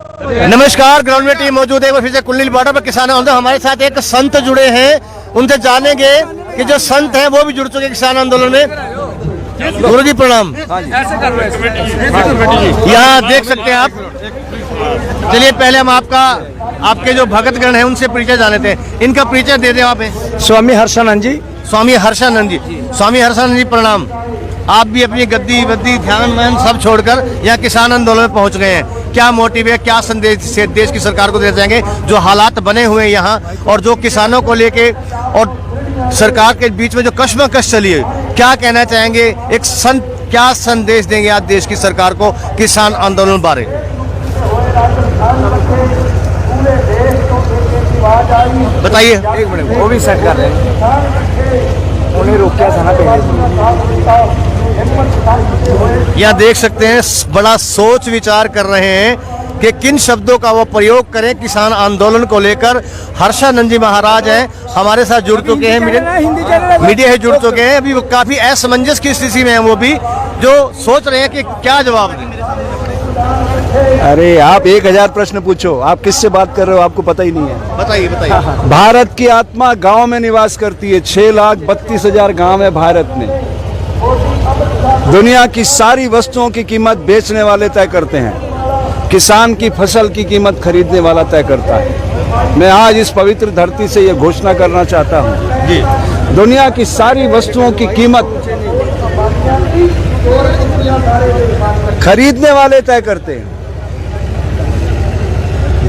नमस्कार, ग्राउंड में टीम मौजूद है। फिर से कुल्लील बॉर्डर पर किसान आंदोलन। हमारे साथ एक संत जुड़े हैं, उनसे जानेंगे कि जो संत हैं वो भी जुड़ चुके किसान आंदोलन में। गुरु जी प्रणाम। यहाँ देख सकते हैं आप। चलिए पहले हम आपके जो भगतगण हैं उनसे परिचय जाने थे। इनका परिचय दे दें आप। स्वामी हर्षानंद जी। स्वामी हर्षानंद जी। स्वामी हर्षानंद जी प्रणाम। आप भी अपनी गद्दी वद्दी ध्यान मन सब छोड़कर यहाँ किसान आंदोलन में पहुँच गए हैं। क्या मोटिव है, क्या संदेश से देश की सरकार को दे जाएंगे? जो हालात बने हुए हैं यहाँ और जो किसानों को लेके और सरकार के बीच में जो कश्मकश चली है, क्या कहना चाहेंगे? एक संत क्या संदेश देंगे आज देश की सरकार को किसान आंदोलन बारे? बताइए। एक मिनट, वो भी सेट कर रहे हैं, उन्हें रोकिया था ना। यहाँ देख सकते हैं बड़ा सोच विचार कर रहे हैं कि किन शब्दों का वो प्रयोग करें किसान आंदोलन को लेकर। हर्षानंद जी महाराज हैं, हमारे साथ जुड़ चुके हैं, मीडिया से जुड़ चुके हैं। अभी वो काफी असमंजस की स्थिति में हैं, वो भी जो सोच रहे हैं कि क्या जवाब दें। अरे आप 1000 प्रश्न पूछो, आप किससे बात कर रहे हो आपको पता ही नहीं है। बताइए बताइए। भारत की आत्मा गांव में निवास करती है। 6,32,000 गांव है भारत में। दुनिया की सारी वस्तुओं की कीमत बेचने वाले तय करते हैं, किसान की फसल की कीमत खरीदने वाला तय करता है। मैं आज इस पवित्र धरती से यह घोषणा करना चाहता हूं जी, दुनिया की सारी वस्तुओं की कीमत खरीदने वाले तय करते हैं,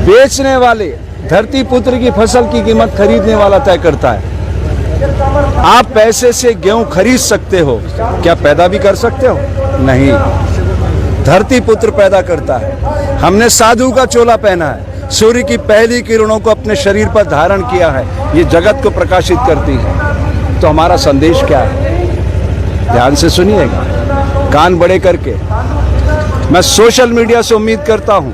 बेचने वाले, धरती पुत्र की फसल की कीमत खरीदने वाला तय करता है। आप पैसे से गेहूं खरीद सकते हो, क्या पैदा भी कर सकते हो? नहीं, धरती पुत्र पैदा करता है। हमने साधु का चोला पहना है, सूर्य की पहली किरणों को अपने शरीर पर धारण किया है, ये जगत को प्रकाशित करती है। तो हमारा संदेश क्या है? ध्यान से सुनिएगा, कान बड़े करके। मैं सोशल मीडिया से उम्मीद करता हूं,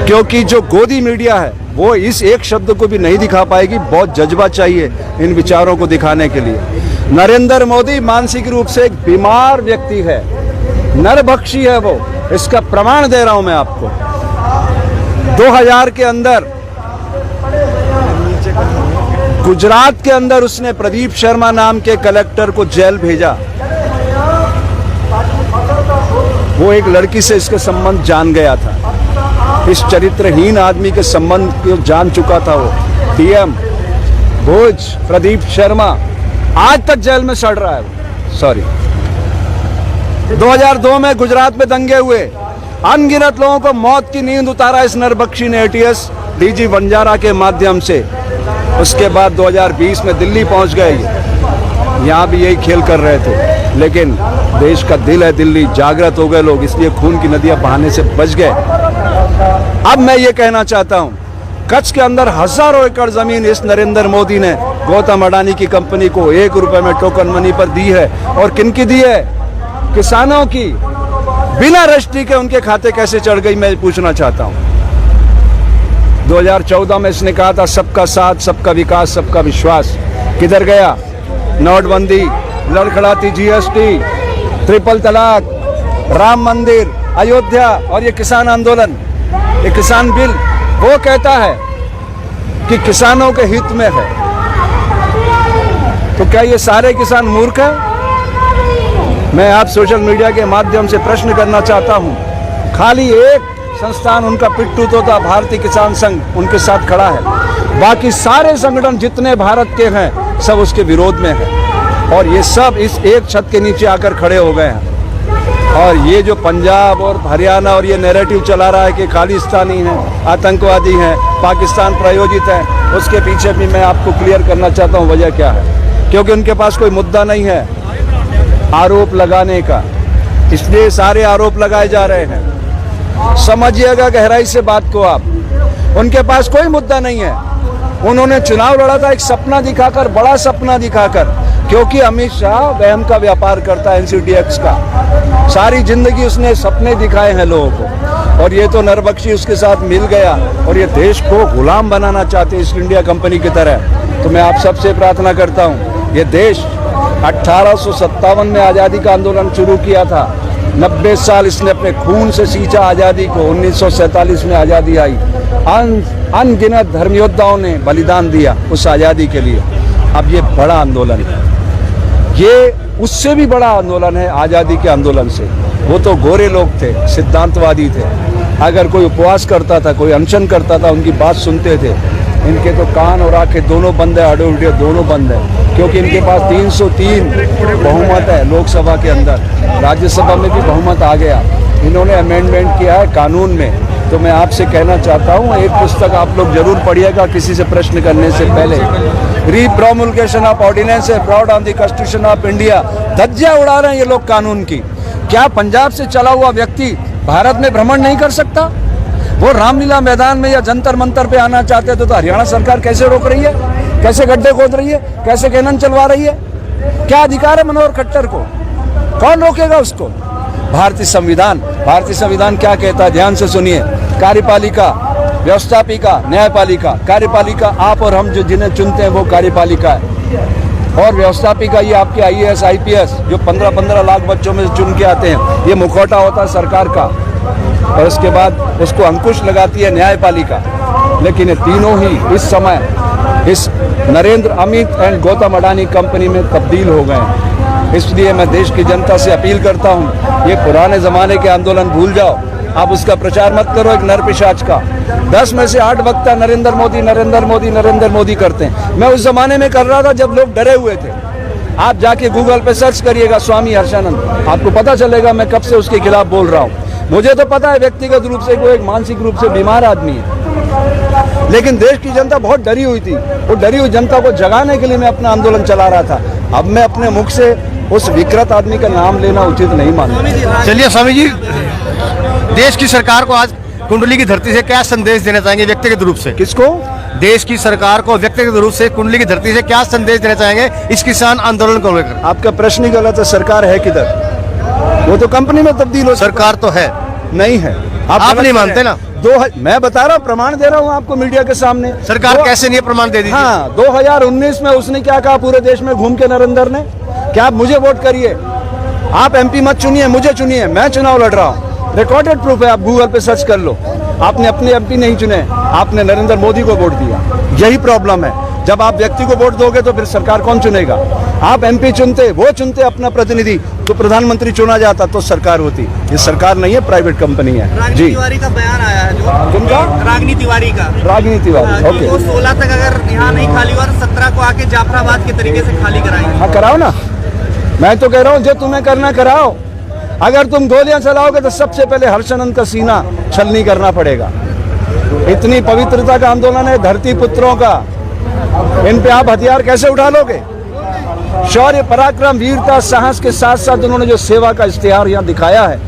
क्योंकि जो गोदी मीडिया है वो इस एक शब्द को भी नहीं दिखा पाएगी। बहुत जज्बा चाहिए इन विचारों को दिखाने के लिए। नरेंद्र मोदी मानसिक रूप से एक बीमार व्यक्ति है, नरभक्षी है वो। इसका प्रमाण दे रहा हूं मैं आपको। 2000 के अंदर गुजरात के अंदर उसने प्रदीप शर्मा नाम के कलेक्टर को जेल भेजा। वो एक लड़की से इसके संबंध जान गया था। इस चरित्रहीन आदमी के संबंध को जान चुका था वो। डीएम भोज प्रदीप शर्मा आज तक जेल में सड़ रहा है। सॉरी, 2002 में गुजरात में दंगे हुए, अनगिनत लोगों को मौत की नींद उतारा इस नरबख्शी ने एटीएस डीजी बंजारा के माध्यम से। उसके बाद 2020 में दिल्ली पहुंच गए। यहाँ भी यही खेल कर रहे थे, लेकिन देश का दिल है दिल्ली, जागृत हो गए लोग, इसलिए खून की नदियां बहाने से बच गए। अब मैं ये कहना चाहता हूं, कच्छ के अंदर हजारों एकड़ जमीन इस नरेंद्र मोदी ने गौतम अडानी की कंपनी को 1 रुपए में टोकन मनी पर दी है। और किनकी दी है? किसानों की। बिना रजिस्ट्री के उनके खाते कैसे चढ़ गई, मैं पूछना चाहता हूं। 2014 में इसने कहा था सबका साथ, सबका विकास, सबका विश्वास। किधर गया? नोटबंदी, लड़खड़ाती जीएसटी, ट्रिपल तलाक, राम मंदिर, अयोध्या और ये किसान आंदोलन, ये किसान बिल। वो कहता है कि किसानों के हित में है, तो क्या ये सारे किसान मूर्ख हैं? मैं आप सोशल मीडिया के माध्यम से प्रश्न करना चाहता हूं। खाली एक संस्थान उनका पिट्टू तोता भारतीय किसान संघ उनके साथ खड़ा है, बाकी सारे संगठन जितने भारत के हैं सब उसके विरोध में है। और ये सब इस एक छत के नीचे आकर खड़े हो गए हैं। और ये जो पंजाब और हरियाणा और ये नैरेटिव चला रहा है कि खालिस्तानी हैं, आतंकवादी हैं, पाकिस्तान प्रायोजित है, उसके पीछे भी मैं आपको क्लियर करना चाहता हूँ वजह क्या है। क्योंकि उनके पास कोई मुद्दा नहीं है आरोप लगाने का, इसलिए सारे आरोप लगाए जा रहे हैं। समझिएगा गहराई से बात को आप। उनके पास कोई मुद्दा नहीं है। उन्होंने चुनाव लड़ा था एक सपना दिखाकर, बड़ा सपना दिखाकर, क्योंकि अमित शाह वहम का व्यापार करता है, एनसीटीएक्स का। सारी जिंदगी उसने सपने दिखाए हैं लोगों को, और ये तो नरबख्शी उसके साथ मिल गया और ये देश को गुलाम बनाना चाहते ईस्ट इंडिया कंपनी की तरह। तो मैं आप सबसे प्रार्थना करता हूँ, ये देश 1857 में आज़ादी का आंदोलन शुरू किया था, 90 साल इसने अपने खून से सींचा आज़ादी को। 1947 में आज़ादी आई, अनगिनत धर्मयोद्धाओं ने बलिदान दिया उस आज़ादी के लिए। अब ये बड़ा आंदोलन है, ये उससे भी बड़ा आंदोलन है आज़ादी के आंदोलन से। वो तो गोरे लोग थे, सिद्धांतवादी थे, अगर कोई उपवास करता था, कोई अनशन करता था, उनकी बात सुनते थे। इनके तो कान और आंखें दोनों बंद है, आडो उल्टे दोनों बंद है, क्योंकि इनके पास 303 बहुमत है लोकसभा के अंदर, राज्यसभा में भी बहुमत आ गया। इन्होंने अमेंडमेंट किया है कानून में। तो मैं आपसे कहना चाहता हूँ, एक पुस्तक आप लोग जरूर पढ़िएगा किसी से प्रश्न करने से पहले, रीप्रोमुलगेशन ऑफ ऑर्डिनेंस है fraud on the constitution of India. धज्जियां उड़ा रहे हैं ये लोग कानून की। क्या पंजाब से चला हुआ व्यक्ति भारत में भ्रमण नहीं कर सकता? वो रामलीला मैदान में या जंतर मंतर पे आना चाहते थे तो हरियाणा सरकार कैसे रोक रही है, कैसे गड्ढे खोद रही है, कैसे कैनन चलवा रही है? क्या अधिकार है मनोहर खट्टर को? कौन रोकेगा उसको? भारतीय संविधान क्या कहता है, ध्यान से सुनिए। कार्यपालिका, व्यवस्थापिका, न्यायपालिका। कार्यपालिका आप और हम जो जिन्हें चुनते हैं वो कार्यपालिका है, और व्यवस्थापिका ये आपके IAS IPS जो 15-15 लाख बच्चों में चुन के आते हैं, ये मुखौटा होता है सरकार का, और उसके बाद उसको अंकुश लगाती है न्यायपालिका। लेकिन ये तीनों ही इस समय इस नरेंद्र, अमित एंड गौतम अडानी कंपनी में तब्दील हो गए हैं। इसलिए मैं देश की जनता से अपील करता हूँ, ये पुराने ज़माने के आंदोलन भूल जाओ, आप उसका प्रचार मत करो एक नरपिशाच का। 10 में से 8 वक्ता नरेंद्र मोदी करते हैं। मैं उस जमाने में कर रहा था जब लोग डरे हुए थे। आप जाके गूगल पे सर्च करिएगा स्वामी हर्षानंद, आपको पता चलेगा मैं कब से उसके खिलाफ बोल रहा हूँ। मुझे तो पता है व्यक्तिगत रूप से वो एक मानसिक रूप से बीमार आदमी है, लेकिन देश की जनता बहुत डरी हुई थी। वो डरी हुई जनता को जगाने के लिए मैं अपना आंदोलन चला रहा था। अब मैं अपने मुख से उस विकृत आदमी का नाम लेना उचित नहीं मानता। चलिए स्वामी जी, देश की सरकार को आज कुंडली की धरती से क्या संदेश देना चाहेंगे व्यक्तिगत रूप से? किसको? देश की सरकार को व्यक्तिगत रूप से कुंडली की धरती से क्या संदेश देना चाहेंगे इस किसान आंदोलन को लेकर? आपका प्रश्न ही गलत है। सरकार है किधर? वो तो कंपनी में तब्दील हो। सरकार तो है, नहीं है। आप नहीं मानते ना? मैं बता रहा हूँ, प्रमाण दे रहा हूँ आपको मीडिया के सामने। सरकार कैसे नहीं प्रमाण दे दीजिए? हाँ, 2019 में उसने क्या कहा पूरे देश में घूम के नरेंद्र ने, क्या आप मुझे वोट करिए, आप MP मत चुनिए, मुझे चुनिए, मैं चुनाव लड़ रहा हूँ। रिकॉर्डेड प्रूफ है, आप गूगल पे सर्च कर लो। आपने अपने MP नहीं चुने, आपने नरेंद्र मोदी को वोट दिया। यही प्रॉब्लम है। जब आप व्यक्ति को वोट दोगे तो फिर सरकार कौन चुनेगा? आप MP चुनते, वो चुनते अपना प्रतिनिधि, तो प्रधानमंत्री चुना जाता तो सरकार होती। ये सरकार नहीं है, प्राइवेट कंपनी है। रागिनी तिवारी का बयान आया है जो, किनका? रागिनी तिवारी का। रागिनी तिवारी, ओके। वो 16 तक अगर यहाँ नहीं खाली और 17 को आके जाफराबाद के तरीके से खाली कराएंगे। हाँ, कराओ ना। मैं तो कह रहा हूँ जो तुम्हें करना कराओ। अगर तुम गोलियां चलाओगे तो सबसे पहले हर्षानंद का सीना छलनी करना पड़ेगा। इतनी पवित्रता का आंदोलन है धरती पुत्रों का, इन पे आप हथियार कैसे उठा लोगे? शौर्य, पराक्रम, वीरता, साहस के साथ साथ उन्होंने जो सेवा का इश्तिहार यहाँ दिखाया है,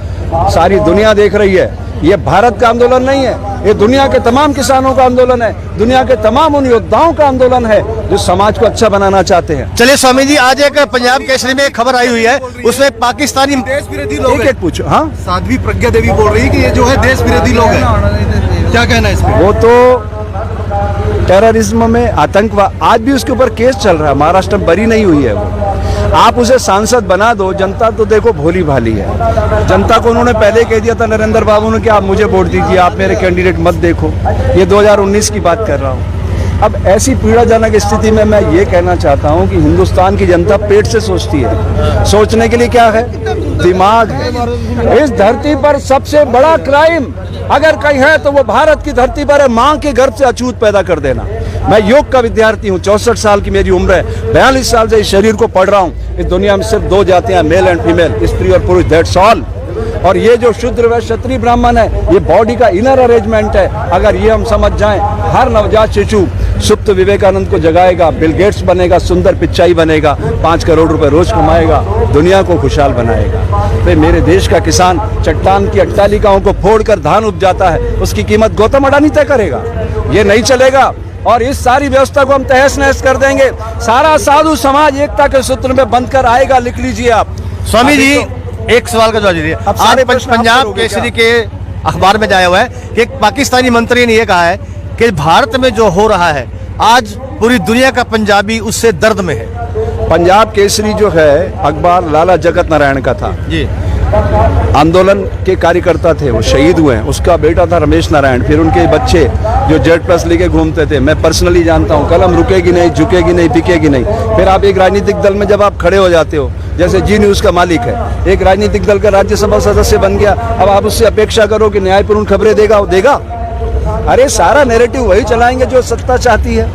सारी दुनिया देख रही है। ये भारत का आंदोलन नहीं है, ये दुनिया के तमाम किसानों का आंदोलन है, दुनिया के तमाम उन योद्धाओं का आंदोलन है जो समाज को अच्छा बनाना चाहते हैं। चलिए स्वामी जी, आज एक पंजाब केसरी में एक खबर आई हुई है, उसमें पाकिस्तानी देश विरोधी लोग एक पूछो। हाँ, साध्वी प्रज्ञा देवी बोल रही है कि ये जो है देश विरोधी लोग हैं, क्या कहना है इसमें? वो तो टेररिज्म में, आतंकवाद, आज भी उसके ऊपर केस चल रहा है, महाराष्ट्र में बरी नहीं हुई है वो। आप उसे सांसद बना दो, जनता तो देखो भोली भाली है। जनता को उन्होंने पहले कह दिया था नरेंद्र बाबू ने कि आप मुझे वोट दीजिए, आप मेरे कैंडिडेट मत देखो। ये 2019 की बात कर रहा हूँ। अब ऐसी पीड़ाजनक स्थिति में मैं ये कहना चाहता हूँ कि हिंदुस्तान की जनता पेट से सोचती है, सोचने के लिए क्या है? दिमाग है। इस धरती पर सबसे बड़ा क्राइम अगर कहीं है तो वो भारत की धरती पर है, माँ के गर्भ से अछूत पैदा कर देना। मैं योग का विद्यार्थी हूँ, 64 साल की मेरी उम्र है, 42 साल से इस शरीर को पढ़ रहा हूँ। इस दुनिया में सिर्फ 2 जातियां, मेल एंड फीमेल, स्त्री और पुरुष, दैट्स ऑल। और ये जो शूद्र व क्षत्रिय ब्राह्मण है, ये बॉडी का इनर अरेंजमेंट है। अगर ये हम समझ जाएं, हर नवजात शिशु सुप्त विवेकानंद को जगाएगा, बिल गेट्स बनेगा, सुंदर पिचाई बनेगा, 5 करोड़ रुपए रोज कमाएगा, दुनिया को खुशहाल बनाएगा। तो मेरे देश का किसान चट्टान की अट्टालिकाओं को फोड़कर धान उपजाता है, उसकी कीमत गौतम अडानी तय करेगा। ये नहीं चलेगा और इस सारी व्यवस्था को हम तहस नहस कर देंगे। सारा साधु समाज एकता के सूत्र में बंधकर आएगा। लिख लीजिए आप। स्वामी जी, एक सवाल का जवाब दीजिए। आज पंजाब केसरी के अखबार में आया हुआ है कि एक पाकिस्तानी मंत्री ने यह कहा है कि भारत में जो हो रहा है आज पूरी दुनिया का पंजाबी उससे दर्द में है। पंजाब केसरी जो है अखबार लाला जगत नारायण का था जी, आंदोलन के कार्यकर्ता थे, वो शहीद हुए हैं। उसका बेटा था रमेश नारायण, फिर उनके बच्चे जो Z+ लेके घूमते थे, मैं पर्सनली जानता हूँ। कलम रुकेगी नहीं, झुकेगी नहीं, बिकेगी नहीं। फिर आप एक राजनीतिक दल में जब आप खड़े हो जाते हो, जैसे जी न्यूज़ का मालिक है, एक राजनीतिक दल का राज्यसभा सदस्य बन गया, अब आप उससे अपेक्षा करो कि न्यायपूर्ण खबरें देगा, वो देगा? अरे सारा नैरेटिव वही चलाएंगे जो सत्ता चाहती है,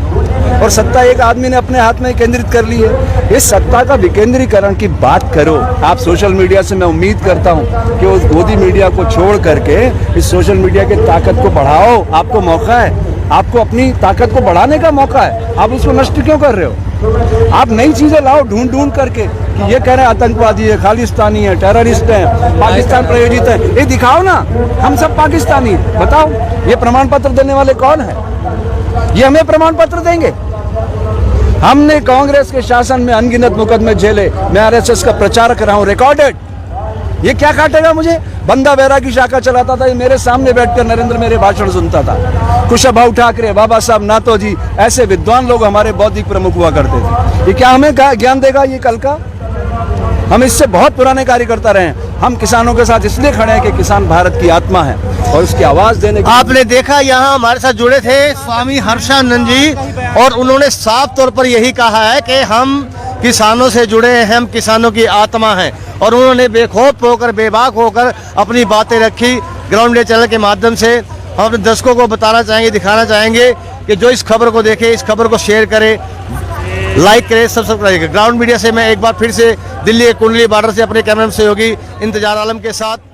और सत्ता एक आदमी ने अपने हाथ में केंद्रित कर ली है। इस सत्ता का विकेंद्रीकरण की बात करो आप सोशल मीडिया से। मैं उम्मीद करता हूं कि उस गोदी मीडिया को छोड़ करके इस सोशल मीडिया की ताकत को बढ़ाओ। आपको मौका है, आपको अपनी ताकत को बढ़ाने का मौका है, आप उसको नष्ट क्यों कर रहे हो? आप नई चीजें लाओ ढूंढ ढूंढ करके कि ये कह रहे हैं आतंकवादी है, खालिस्तानी है, टेररिस्ट है, पाकिस्तान प्रायोजित है। ये दिखाओ ना, हम सब पाकिस्तानी हैं। बताओ ये प्रमाण पत्र देने वाले कौन है? ये हमें प्रमाण पत्र देंगे? हमने कांग्रेस के शासन में अनगिनत मुकदमे झेले, मैं RSS का प्रचारक रहा हूं, रिकॉर्डेड। ये क्या काटेगा मुझे? बंदा बैरागी शाखा चलाता था, ये मेरे सामने बैठकर नरेंद्र मेरे भाषण सुनता था। कुशाभाऊ ठाकरे, बाबा साहब नातोजी, ऐसे विद्वान लोग हमारे बौद्धिक प्रमुख हुआ करते थे। ये क्या हमें ज्ञान देगा ये कल का? हम इससे बहुत पुराने कार्यकर्ता रहे हैं। हम किसानों के साथ इसलिए खड़े हैं कि किसान भारत की आत्मा है और उसकी आवाज देने की। आपने देखा यहाँ हमारे साथ जुड़े थे स्वामी हर्षानंद जी, और उन्होंने साफ तौर पर यही कहा है कि हम किसानों से जुड़े हैं, हम किसानों की आत्मा हैं। और उन्होंने बेखौफ होकर, बेबाक होकर अपनी बातें रखी। ग्राउंड डे चैनल के माध्यम से हम अपने दर्शकों को बताना चाहेंगे, दिखाना चाहेंगे कि जो इस खबर को देखे, इस खबर को शेयर करे, लाइक करें, सब्सक्राइब करें। ग्राउंड मीडिया से मैं एक बार फिर से दिल्ली के कुंडली बॉर्डर से अपने कैमरा सहयोगी इंतजार आलम के साथ